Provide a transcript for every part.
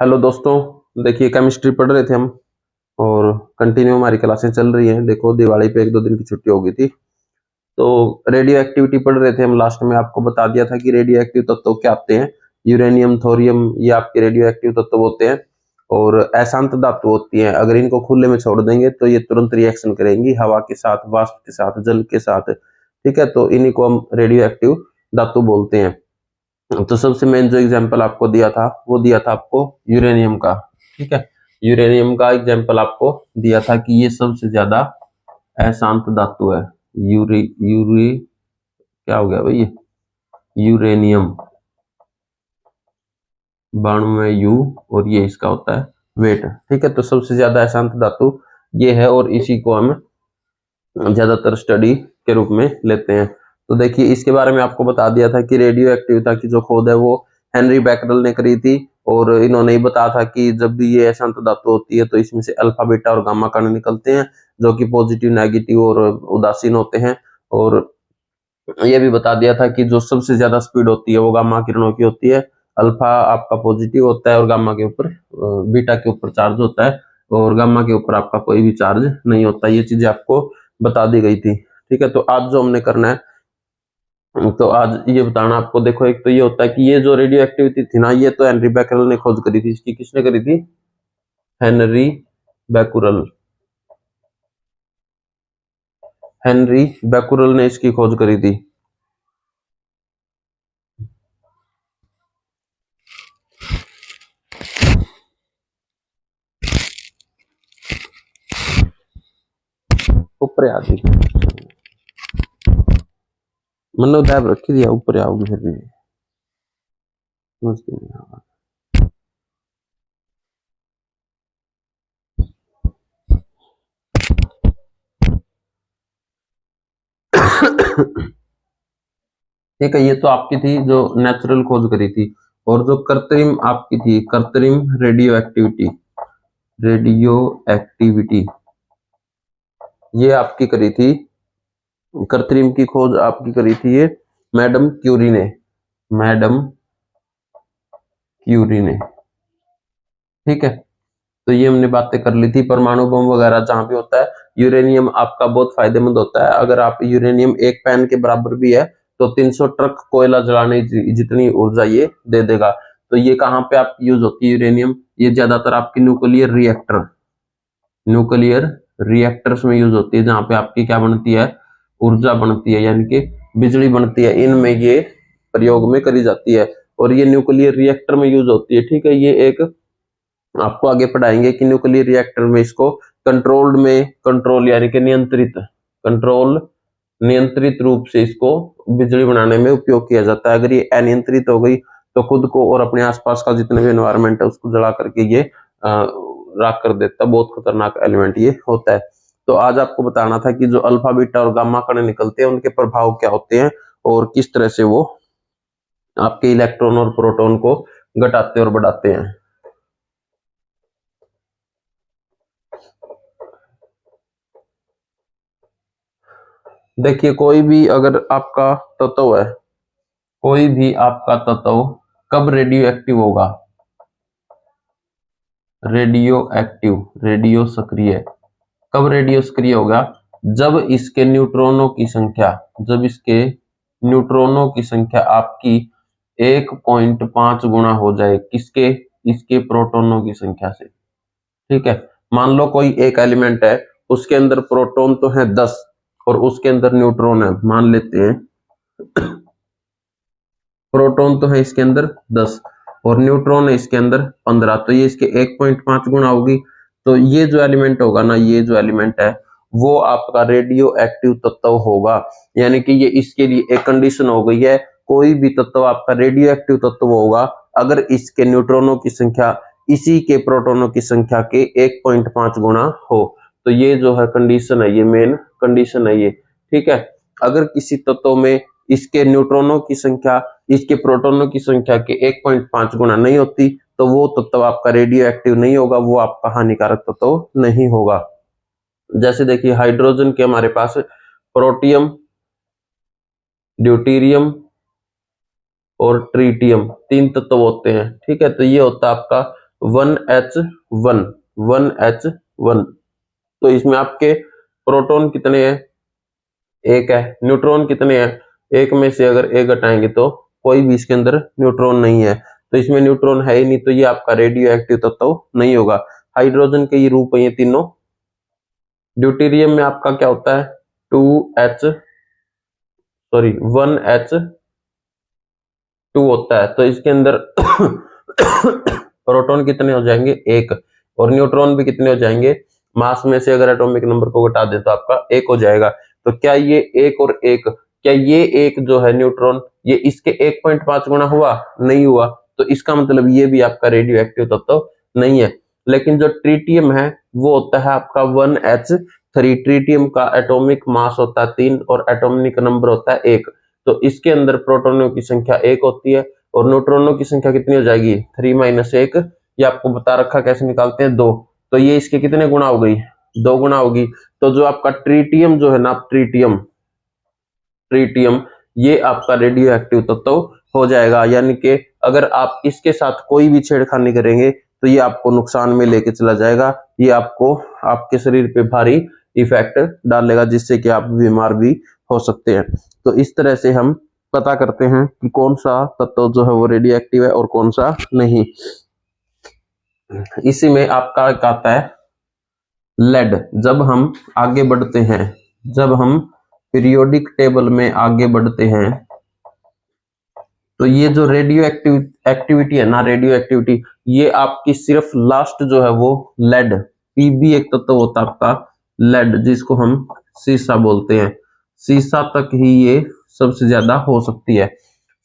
Hello दोस्तों, देखिए chemistry पढ़ रहे थे हम और कंटिन्यू हमारी क्लासें चल रही हैं। देखो दिवाली पे 1-2 दिन की छुट्टी हो गई थी तो रेडियो एक्टिविटी पढ़ रहे थे हम। लास्ट में आपको बता दिया था कि रेडियो एक्टिव तत्व क्या आते हैं। यूरेनियम, थोरियम, ये आपके रेडियो एक्टिव तत्व होते हैं और अशांत धातु होती हैं। अगर इनको खुले में छोड़ देंगे तो ये तुरंत रिएक्शन करेंगी हवा के साथ, वाष्प के साथ, जल के साथ। ठीक है, तो इन्हीं को हम रेडियो एक्टिव धातु बोलते हैं। तो सबसे मेन जो एग्जांपल आपको दिया था वो दिया था आपको यूरेनियम का। ठीक है, यूरेनियम का एग्जांपल आपको दिया था कि ये सबसे ज्यादा अशांत धातु है। यूरी यूरी क्या हो गया भाई, ये यूरेनियम 92 यू और ये इसका होता है वेट। ठीक है, तो सबसे ज्यादा अशांत धातु ये है और इसी को हम ज्यादातर स्टडी के रूप में लेते हैं। तो देखिए इसके बारे में आपको बता दिया था कि रेडियो एक्टिविटी की जो खोज है वो हेनरी बैकरल ने करी थी और इन्होंने ही बताया था कि जब भी ये अशांत धातु होती है तो इसमें से अल्फा, बीटा और गामा कण निकलते हैं जो कि पॉजिटिव, नेगेटिव और उदासीन होते हैं। और ये भी बता दिया था कि जो सबसे ज्यादा स्पीड होती है वो गामा किरणों की होती है। अल्फा आपका पॉजिटिव होता है और गामा के ऊपर, बीटा के ऊपर चार्ज होता है और गामा के ऊपर आपका कोई भी चार्ज नहीं होता। ये चीजें आपको बता दी गई थी। ठीक है, तो आज जो हमने करना है तो आज ये बताना आपको। देखो एक तो ये होता है कि ये जो रेडियो एक्टिविटी थी ना, ये तो हेनरी बैकरल ने खोज करी थी। इसकी किसने करी थी? Henry Becquerel. हेनरी बैकुरल ने इसकी खोज करी थी। ऊपर आ दी मनो टैब रखी दिया, ऊपर आओगे फिर भी मुश्किल नहीं होगा। ठीक है, ये तो आपकी थी जो नेचुरल खोज करी थी। और जो कृत्रिम आपकी थी, कृत्रिम रेडियो एक्टिविटी, रेडियो एक्टिविटी ये आपकी करी थी। कृत्रिम की खोज आपकी करी थी ये मैडम क्यूरी ने, मैडम क्यूरी ने। ठीक है, तो ये हमने बातें कर ली थी। परमाणु बम वगैरह जहां भी होता है, यूरेनियम आपका बहुत फायदेमंद होता है। अगर आप यूरेनियम एक पैन के बराबर भी है तो 300 ट्रक कोयला जलाने जितनी ऊर्जा ये दे देगा। तो ये कहाँ पे आप यूज होती है यूरेनियम? ये ज्यादातर आपकी न्यूक्लियर रिएक्टर, न्यूक्लियर रिएक्टर्स में यूज होती है, जहां पे आपकी क्या बनती है? ऊर्जा बनती है, यानी कि बिजली बनती है। इनमें ये प्रयोग में करी जाती है और ये न्यूक्लियर रिएक्टर में यूज होती है। ठीक है, ये एक आपको आगे पढ़ाएंगे कि न्यूक्लियर रिएक्टर में इसको कंट्रोल्ड में, कंट्रोल यानी कि नियंत्रित, कंट्रोल नियंत्रित रूप से इसको बिजली बनाने में उपयोग किया जाता है। अगर ये अनियंत्रित हो गई तो खुद को और अपने आसपास का जितने भी एनवायरनमेंट है उसको जला करके ये राख कर देता है। बहुत खतरनाक एलिमेंट ये होता है। तो आज आपको बताना था कि जो अल्फा, बीटा और गामा कण निकलते हैं उनके प्रभाव क्या होते हैं और किस तरह से वो आपके इलेक्ट्रॉन और प्रोटॉन को घटाते और बढ़ाते हैं। देखिए कोई भी अगर आपका तत्व है, कोई भी आपका तत्व कब रेडियो एक्टिव होगा? रेडियो एक्टिव, रेडियो सक्रिय कब रेडियो सक्रिय होगा? जब इसके न्यूट्रॉनों की संख्या, जब इसके न्यूट्रॉनों की संख्या आपकी 1.5 गुना हो जाए किसके? इसके प्रोटॉनों की संख्या से। ठीक है, मान लो कोई एक एलिमेंट है, उसके अंदर प्रोटॉन तो है 10 और उसके अंदर न्यूट्रॉन है, मान लेते हैं प्रोटॉन तो है इसके अंदर 10 और न्यूट्रॉन है इसके अंदर 15, तो ये इसके 1.5 गुना होगी। तो ये जो एलिमेंट होगा ना, ये जो एलिमेंट है वो आपका रेडियो एक्टिव तत्व होगा। यानी कि ये इसके लिए एक कंडीशन हो गई है, कोई भी तत्व आपका रेडियो एक्टिव तत्व होगा अगर इसके न्यूट्रॉनों की संख्या इसी के प्रोटॉनों की संख्या के 1.5 गुना हो। तो ये जो है कंडीशन है, ये मेन कंडीशन है ये। ठीक है, अगर किसी तत्व में इसके न्यूट्रॉनों की संख्या इसके प्रोटॉनों की संख्या के 1.5 गुना नहीं होती तो वो तत्व आपका रेडियो एक्टिव नहीं होगा, वो आपका हानिकारक तत्व नहीं होगा। जैसे देखिए हाइड्रोजन के हमारे पास प्रोटियम, ड्यूटीरियम और ट्रीटियम 3 तत्व होते हैं। ठीक है, तो ये होता है आपका 1H1 1H1। तो इसमें आपके प्रोटॉन कितने हैं, एक है। न्यूट्रॉन कितने हैं, एक में से अगर एक घटाएंगे तो कोई भी इसके अंदर न्यूट्रॉन नहीं है, तो इसमें न्यूट्रॉन है ही नहीं, तो ये आपका रेडियो एक्टिव तत्व नहीं होगा। हाइड्रोजन के ये रूप है ये तीनों। ड्यूटेरियम में आपका क्या होता है, 1H2 होता है, तो इसके अंदर प्रोटॉन कितने हो जाएंगे, एक, और न्यूट्रॉन भी कितने हो जाएंगे, मास में से अगर एटॉमिक नंबर को घटा दे तो आपका एक हो जाएगा। तो क्या ये एक और एक, क्या ये एक जो है न्यूट्रॉन ये इसके 1.5 गुना हुआ, नहीं हुआ, तो इसका मतलब ये भी आपका रेडियो एक्टिव तत्व नहीं है। लेकिन जो ट्रीटियम है वो होता है आपका 1H3। ट्रीटियम का एटॉमिक मास होता है 3 और एटॉमिक नंबर होता है 1। तो इसके अंदर प्रोटॉनों की संख्या 1 होती है और न्यूट्रॉनों की संख्या कितनी हो जाएगी, 3 - 1। ये आपको बता रखा कैसे निकालते हैं, 2। तो ये इसके कितने गुना हो गई, 2 गुना होगी। तो जो आपका ट्रीटियम जो है ना, ट्रीटियम ये आपका रेडियो एक्टिव तत्व हो जाएगा। यानी कि अगर आप इसके साथ कोई भी छेड़खानी करेंगे तो ये आपको नुकसान में लेके चला जाएगा, ये आपको आपके शरीर पे भारी इफेक्ट डालेगा, जिससे कि आप बीमार भी हो सकते हैं। तो इस तरह से हम पता करते हैं कि कौन सा तत्व जो है वो रेडियो एक्टिव है और कौन सा नहीं। इसी में आपका एक आता है लेड। जब हम आगे बढ़ते हैं, जब हम पीरियोडिक टेबल में आगे बढ़ते हैं, तो ये जो रेडियो एक्टिविटी है ना, रेडियो एक्टिविटी ये आपकी सिर्फ लास्ट जो है वो लेड, पीबी एक तत्व होता है आपका लेड, जिसको हम सीसा बोलते हैं, सीसा तक ही ये सबसे ज्यादा हो सकती है,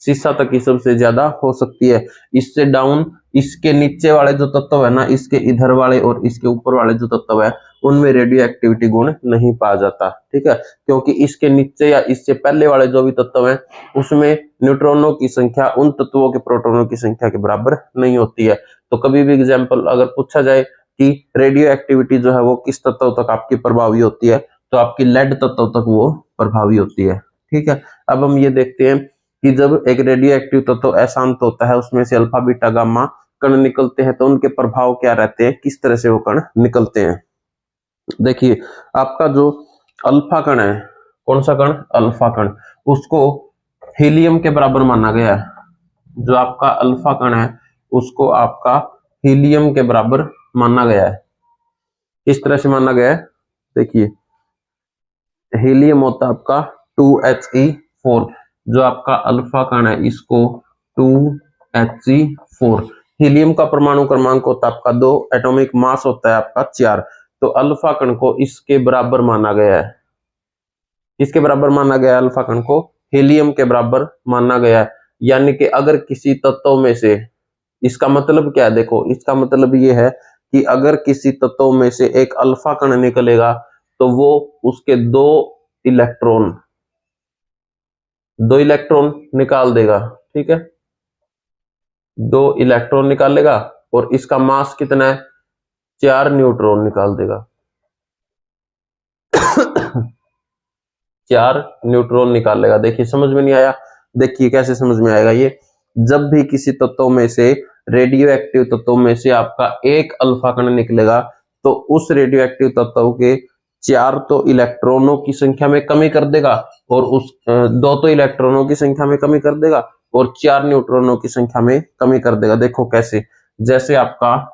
सीसा तक ही सबसे ज्यादा हो सकती है। इससे डाउन इसके नीचे वाले जो तत्व है ना, इसके इधर वाले और इसके ऊपर वाले जो तत्व है उनमें रेडियो एक्टिविटी गुण नहीं पाया जाता, ठीक है, क्योंकि इसके नीचे या इससे पहले वाले जो भी तत्व है उसमें न्यूट्रॉनों की संख्या उन तत्वों के प्रोटॉनों की संख्या के बराबर नहीं होती है। तो कभी भी एग्जाम्पल अगर पूछा जाए कि रेडियो एक्टिविटी जो है वो किस तत्व तक आपकी प्रभावी होती है, तो आपकी लेड तत्व तक वो प्रभावी होती है, ठीक है। अब हम ये देखते हैं कि जब एक रेडियो एक्टिव तत्व अशांत होता है, उसमें से अल्फा बीटा गामा कण निकलते हैं, तो उनके प्रभाव क्या रहते हैं, किस तरह से वो कण निकलते हैं। देखिए आपका जो अल्फा कण है, कौन सा कण, अल्फा कण, उसको हीलियम के बराबर माना गया है। जो आपका अल्फा कण है उसको आपका हीलियम के बराबर माना गया है। किस तरह से माना गया है, देखिए हीलियम होता है आपका 2He4, जो आपका अल्फा कण है इसको 2He4। हीलियम का परमाणु क्रमांक होता है आपका 2, एटॉमिक मास होता है आपका 4। तो अल्फा कण को इसके बराबर माना गया है, इसके बराबर माना गया है, अल्फा कण को हीलियम के बराबर माना गया है। यानी कि अगर किसी तत्व में से, इसका मतलब क्या है, देखो इसका मतलब ये है कि अगर किसी तत्व में से एक अल्फा कण निकलेगा तो वो उसके दो इलेक्ट्रॉन निकाल देगा, ठीक है, 2 इलेक्ट्रॉन निकालेगा और इसका मास कितना है, 4 न्यूट्रॉन निकाल देगा। 4 न्यूट्रॉन निकालेगा। देखिए समझ में नहीं आया, देखिए कैसे समझ में आएगा ये, जब भी किसी तत्व में से, रेडियो एक्टिव तत्व में से आपका एक अल्फा कण निकलेगा तो उस रेडियो एक्टिव तत्व के 4 तो इलेक्ट्रॉनों की संख्या में कमी कर देगा और उस 2 तो इलेक्ट्रॉनों की संख्या में कमी कर देगा और 4 न्यूट्रॉनों की संख्या में कमी कर देगा। देखो कैसे, जैसे आपका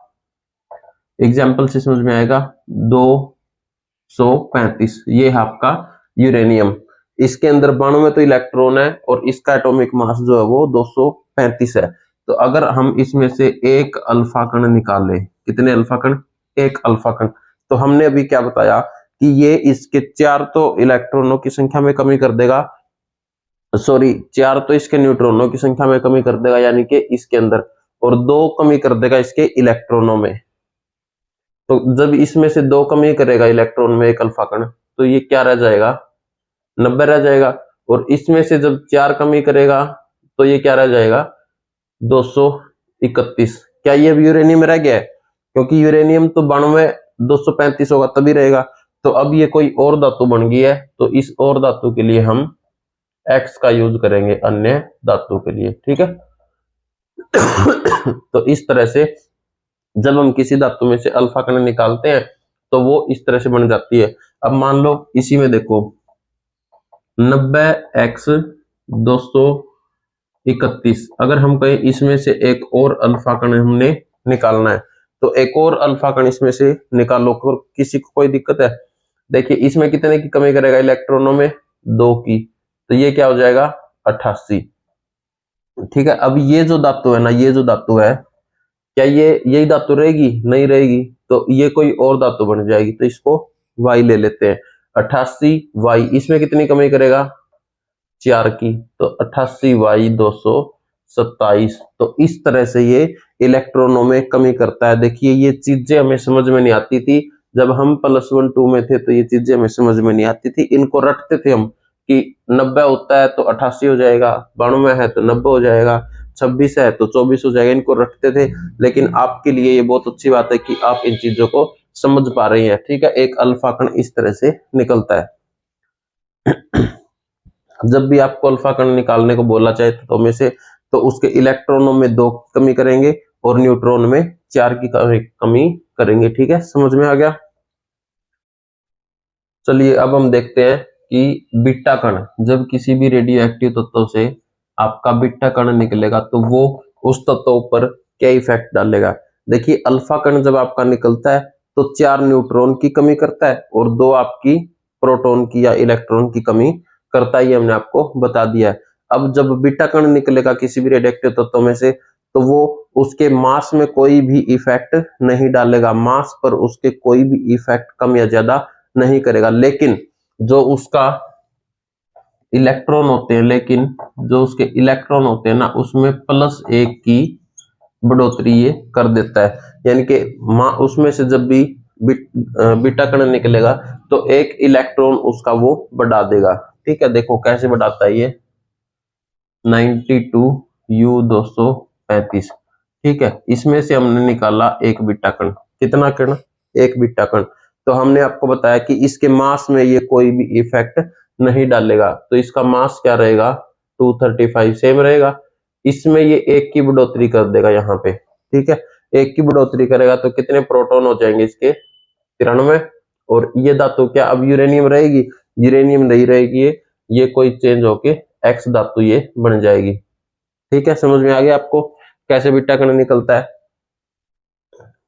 एग्जाम्पल से समझ में आएगा, 235 ये है आपका यूरेनियम, इसके अंदर 92 तो इलेक्ट्रॉन है और इसका एटॉमिक मास जो है वो 235 है। तो अगर हम इसमें से एक अल्फा कण निकाले, कितने अल्फा कण, एक अल्फा कण, तो हमने अभी क्या बताया कि ये इसके 4 तो इलेक्ट्रॉनों की संख्या में कमी कर देगा, सॉरी 4 तो इसके न्यूट्रॉनों की संख्या में कमी कर देगा यानी कि इसके अंदर, और 2 कमी कर देगा इसके इलेक्ट्रॉनों में। तो जब इसमें से 2 कमी करेगा इलेक्ट्रॉन में एक अल्फा कण, तो ये क्या रह जाएगा, 90 रह जाएगा। और इसमें से जब 4 कमी करेगा तो ये क्या रह जाएगा, 231। क्या ये भी यूरेनियम में रह गया है, क्योंकि यूरेनियम तो 92 235 होगा तभी रहेगा। तो अब ये कोई और धातु बन गई है, तो इस और धातु के लिए हम X का यूज करेंगे अन्य धातु के लिए, ठीक है। तो इस तरह से जब हम किसी धातु में से अल्फा कण निकालते हैं तो वो इस तरह से बन जाती है। अब मान लो इसी में देखो 90x 231, अगर हम कहें इसमें से एक और अल्फा कण हमने निकालना है तो एक और अल्फा कण इसमें से निकालो, किसी को कोई दिक्कत है? देखिए इसमें कितने की कमी करेगा? इलेक्ट्रॉनों में 2 की, तो ये क्या हो जाएगा? 88। ठीक है, अब ये जो धातु है ना, ये जो धातु है, क्या ये यही धातु रहेगी? नहीं रहेगी, तो ये कोई और धातु बन जाएगी, तो इसको y ले लेते हैं। 88 y, इसमें कितनी कमी करेगा? 4 की, तो 88 y 227। तो इस तरह से ये इलेक्ट्रॉनों में कमी करता है। देखिए ये चीजें हमें समझ में नहीं आती थी जब हम +1 2 में थे, तो ये चीजें हमें समझ में नहीं आती थी। इनको रटते थे हम कि 90 होता है तो 88 हो जाएगा, 92 है तो 90 हो जाएगा, 26 है तो 24 हो जाएगा, इनको रटते थे। लेकिन आपके लिए ये बहुत अच्छी बात है कि आप इन चीजों को समझ पा रहे हैं। ठीक है, एक अल्फा कण इस तरह से निकलता है। जब भी आपको अल्फा कण निकालने को बोला जाए तो में से, तो उसके इलेक्ट्रॉनों में 2 कमी करेंगे और न्यूट्रॉन में 4 की कमी करेंगे। ठीक है, समझ में आ गया? चलिए अब हम देखते हैं कि बीटा कण, जब किसी भी रेडियो एक्टिव तत्व से आपका बीटा कण निकलेगा तो वो उस तत्व पर क्या इफेक्ट डालेगा। देखिए अल्फा कण जब आपका निकलता है तो 4 न्यूट्रॉन की कमी करता है और 2 आपकी प्रोटॉन की या इलेक्ट्रॉन की कमी करता ही, हमने आपको बता दिया है। अब जब बीटा कण निकलेगा किसी भी रेडियोएक्टिव तत्व में से तो वो उसके मास में कोई भी इफेक्ट नहीं डालेगा, मास पर उसके कोई भी इफेक्ट कम या ज्यादा नहीं करेगा। लेकिन जो उसका इलेक्ट्रॉन होते हैं, लेकिन जो उसके इलेक्ट्रॉन होते हैं ना, उसमें +1 की बढ़ोतरी ये कर देता है। यानी कि उसमें से जब भी बीटा कण निकलेगा तो एक इलेक्ट्रॉन उसका वो बढ़ा देगा। ठीक है, देखो कैसे बढ़ाता है ये, 92U235। ठीक है, इसमें से हमने निकाला एक बीटा कण। कितना कण? एक बीटा कण। तो हमने आपको बताया कि इसके मास में ये कोई भी इफेक्ट नहीं डालेगा, तो इसका मास क्या रहेगा? 235 सेम रहेगा। इसमें ये 1 की बढ़ोतरी कर देगा यहाँ पे। ठीक है, 1 की बढ़ोतरी करेगा तो कितने प्रोटॉन हो जाएंगे इसके? 93। और ये धातु क्या अब यूरेनियम रहेगी? यूरेनियम नहीं रहेगी, ये कोई चेंज होके एक्स धातु ये बन जाएगी। ठीक है, समझ में आ गया आपको कैसे बीटा कण निकलता है?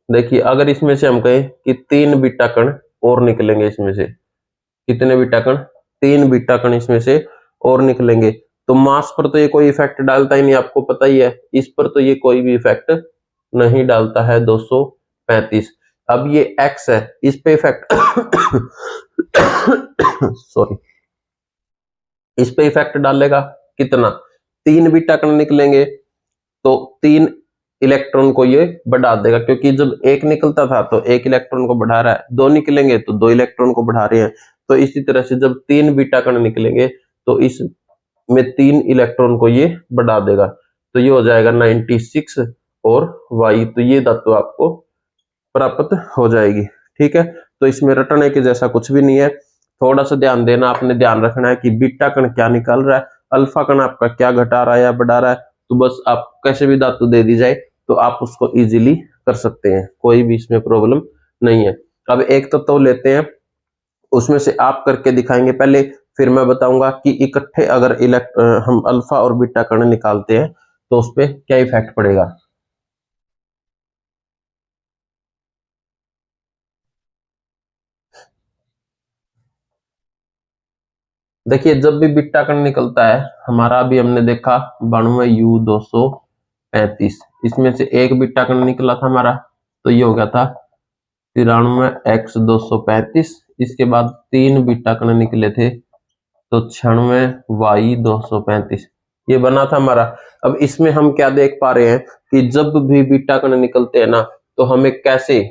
देखिए अगर इसमें से हम कहें कि 3 बीटा कण और निकलेंगे, इसमें से कितने बीटा कण? 3 बीटा कण इसमें से और निकलेंगे, तो मास पर तो ये कोई इफेक्ट डालता ही नहीं, आपको पता ही है। इस पर तो ये कोई भी इफेक्ट नहीं डालता है, 235। अब ये एक्स है, इस पे इफेक्ट सॉरी, इस पे इफेक्ट डालेगा कितना? 3 बीटा कण निकलेंगे तो 3 इलेक्ट्रॉन को ये बढ़ा देगा, क्योंकि जब 1 निकलता था तो 1 इलेक्ट्रॉन को बढ़ा रहा है, 2 निकलेंगे तो 2 इलेक्ट्रॉन को बढ़ा रहे हैं। तो इसी तरह से जब 3 बीटा कण निकलेंगे तो इसमें 3 इलेक्ट्रॉन को ये बढ़ा देगा, तो ये हो जाएगा 96 और y, तो ये धातु आपको प्राप्त हो जाएगी। ठीक है, तो इसमें रटने के जैसा कुछ भी नहीं है। थोड़ा सा ध्यान देना, आपने ध्यान रखना है कि बीटा कण क्या निकाल रहा है, अल्फा कण आपका क्या घटा रहा है या बढ़ा रहा है। तो बस आप कैसे भी धातु दे दी जाए तो आप उसको इजीली कर सकते हैं, कोई भी इसमें प्रॉब्लम नहीं है। अब एक तत्व लेते हैं, उसमें से आप करके दिखाएंगे पहले, फिर मैं बताऊंगा कि इकट्ठे अगर हम अल्फा और बीटा कण निकालते हैं तो उस पर क्या इफेक्ट पड़ेगा। देखिए जब भी बीटा कण निकलता है हमारा, अभी हमने देखा 92U235, इसमें से एक बीटा कण निकला था हमारा, तो ये हो गया था 93X235। इसके बाद 3 बीटा कण निकले थे तो 96Y235, ये बना था हमारा। अब इसमें हम क्या देख पा रहे हैं कि जब भी बीटा कण निकलते हैं ना तो हमें कैसे,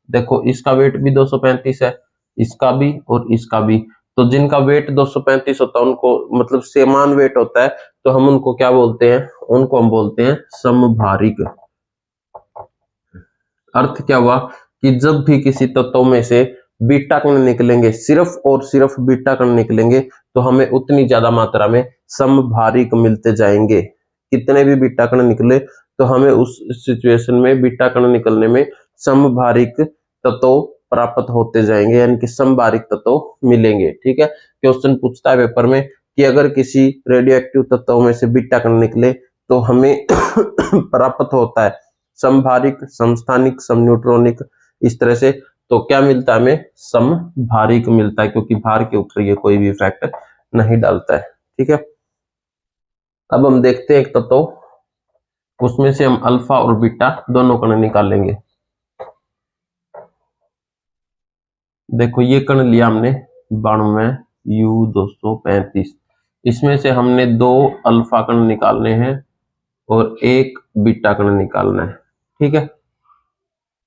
देखो इसका वेट भी 235 है, इसका भी और इसका भी, तो जिनका वेट 235 होता है उनको, मतलब समान वेट होता है, तो हम उनको क्या बोलते हैं? उनको हम बोलते हैं समभारिक। अर्थ क्या हुआ कि जब भी किसी तत्व में से बीटा कण निकलेंगे, सिर्फ और सिर्फ बीटा कण निकलेंगे, तो हमें उतनी ज्यादा मात्रा में समभारिक मिलते जाएंगे। कितने भी बीटा कण निकले तो हमें उस सिचुएशन में बीटा कण निकलने में समभारिक तत्व प्राप्त होते जाएंगे, यानी कि समभारिक तत्व मिलेंगे। ठीक है, क्वेश्चन पूछता है पेपर में कि अगर किसी रेडियो एक्टिव तत्व में से बीटा कण निकले तो हमें प्राप्त होता है समभारिक, समस्थानिक, समन्यूट्रॉनिक, इस तरह से। तो क्या मिलता है हमें? समभारिक मिलता है, क्योंकि भार के ऊपर ये कोई भी इफेक्ट नहीं डालता है। ठीक है, अब हम देखते हैं एक तत्व, उसमें से हम अल्फा और बीटा दोनों कण निकालेंगे। देखो ये कण लिया हमने 92U235, इसमें से हमने 2 अल्फा कण निकालने हैं और 1 बीटा कण निकालना है। ठीक है,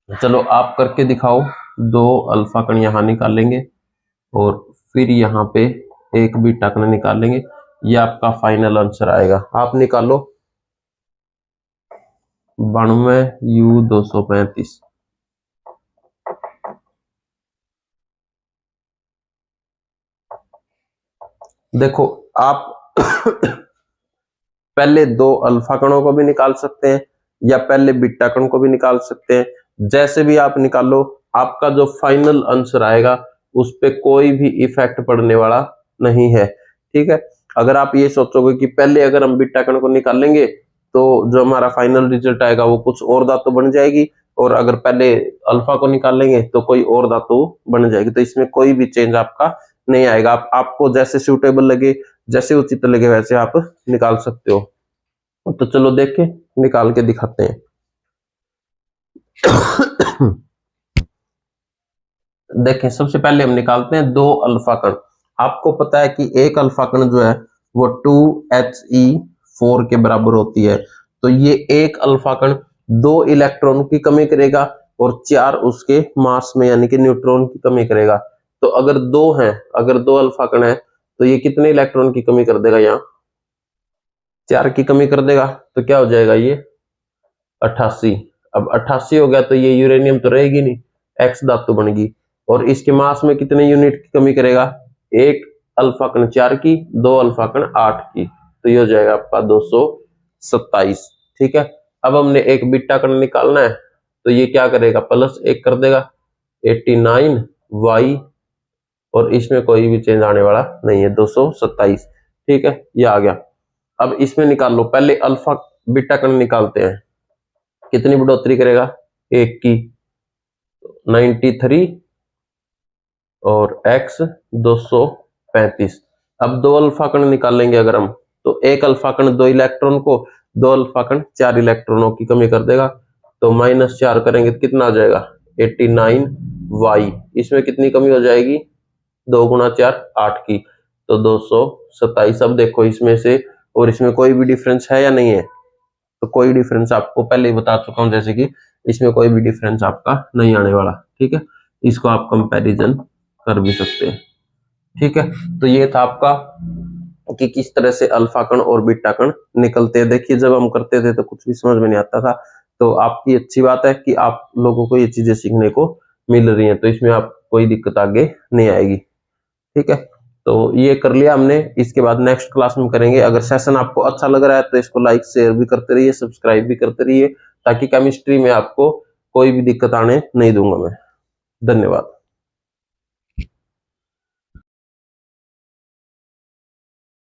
चलो आप करके दिखाओ। 2 अल्फा कण यहां निकालेंगे और फिर यहाँ पे 1 बीटा कण निकालेंगे। ये आपका फाइनल आंसर आएगा। आप निकालो 92U235। देखो आप पहले 2 अल्फा कणों को भी निकाल सकते हैं या पहले बीटा कण को भी निकाल सकते हैं। जैसे भी आप निकालो, आपका जो फाइनल आंसर आएगा उस पे कोई भी इफेक्ट पड़ने वाला नहीं है। ठीक है, अगर आप ये सोचोगे कि पहले अगर हम बीटा कण को निकालेंगे तो जो हमारा फाइनल रिजल्ट आएगा वो कुछ और धातु बन जाएगी, और अगर पहले अल्फा को निकालेंगे तो कोई और धातु बन जाएगी। तो इसमें कोई भी चेंज आपका नहीं आएगा। आपको जैसे सूटेबल लगे, जैसे उचित लगे, वैसे आप निकाल सकते हो। तो चलो देख के निकाल के दिखाते हैं। देखें, सबसे पहले हम निकालते हैं 2 अल्फा कण। आपको पता है कि एक अल्फा कण जो है वो 2He4 के बराबर होती है। तो ये एक अल्फा कण 2 इलेक्ट्रॉन की कमी करेगा और 4 उसके मास में यानी कि न्यूट्रॉन की कमी करेगा। तो अगर 2 हैं, अगर 2 अल्फा कण है तो ये कितने इलेक्ट्रॉन की कमी कर देगा? यहाँ 4 की कमी कर देगा। तो क्या हो जाएगा? ये 88। अब 88 हो गया तो ये यूरेनियम तो रहेगी नहीं, एक्स धातु बनेगी। और इसके मास में कितने यूनिट की कमी करेगा? एक अल्फा कण 4 की, 2 अल्फा कण 8 की। तो ये हो जाएगा आपका 227। ठीक है, अब हमने एक बीटा कण निकालना है, तो ये क्या करेगा? +1 कर देगा, 89Y, और इसमें कोई भी चेंज आने वाला नहीं है, 227। ठीक है, ये आ गया। अब इसमें निकाल लो, पहले अल्फा बीटा कण निकालते हैं। कितनी बढ़ोतरी करेगा? 1 की, 93 और x 235। अब 2 अल्फा कण निकालेंगे अगर हम, तो एक अल्फा कण 2 इलेक्ट्रॉन को, 2 अल्फा कण 4 इलेक्ट्रॉनों की कमी कर देगा। तो -4 करेंगे तो कितना आ जाएगा? 89Y। इसमें कितनी कमी हो जाएगी? 2 गुणा 4 8 की, तो 227। अब देखो इसमें से और इसमें कोई भी डिफरेंस है या नहीं है? तो कोई डिफरेंस आपको पहले ही बता चुका हूं, जैसे कि इसमें कोई भी डिफरेंस आपका नहीं आने वाला। ठीक है, इसको आप कंपैरिजन कर भी सकते हैं। ठीक है, तो ये था आपका कि किस तरह से अल्फा कण और बीटा कण निकलते हैं। देखिए जब हम करते थे तो कुछ भी समझ में नहीं आता था, तो आपकी अच्छी बात है कि आप लोगों को ये चीजें सीखने को मिल रही हैं, तो इसमें आप कोई दिक्कत आगे नहीं आएगी। ठीक है, तो ये कर लिया हमने। इसके बाद नेक्स्ट क्लास में करेंगे। अगर सेशन आपको अच्छा लग रहा है तो इसको लाइक शेयर भी करते रहिए, सब्सक्राइब भी करते रहिए, ताकि केमिस्ट्री में आपको कोई भी दिक्कत आने नहीं दूंगा मैं। धन्यवाद।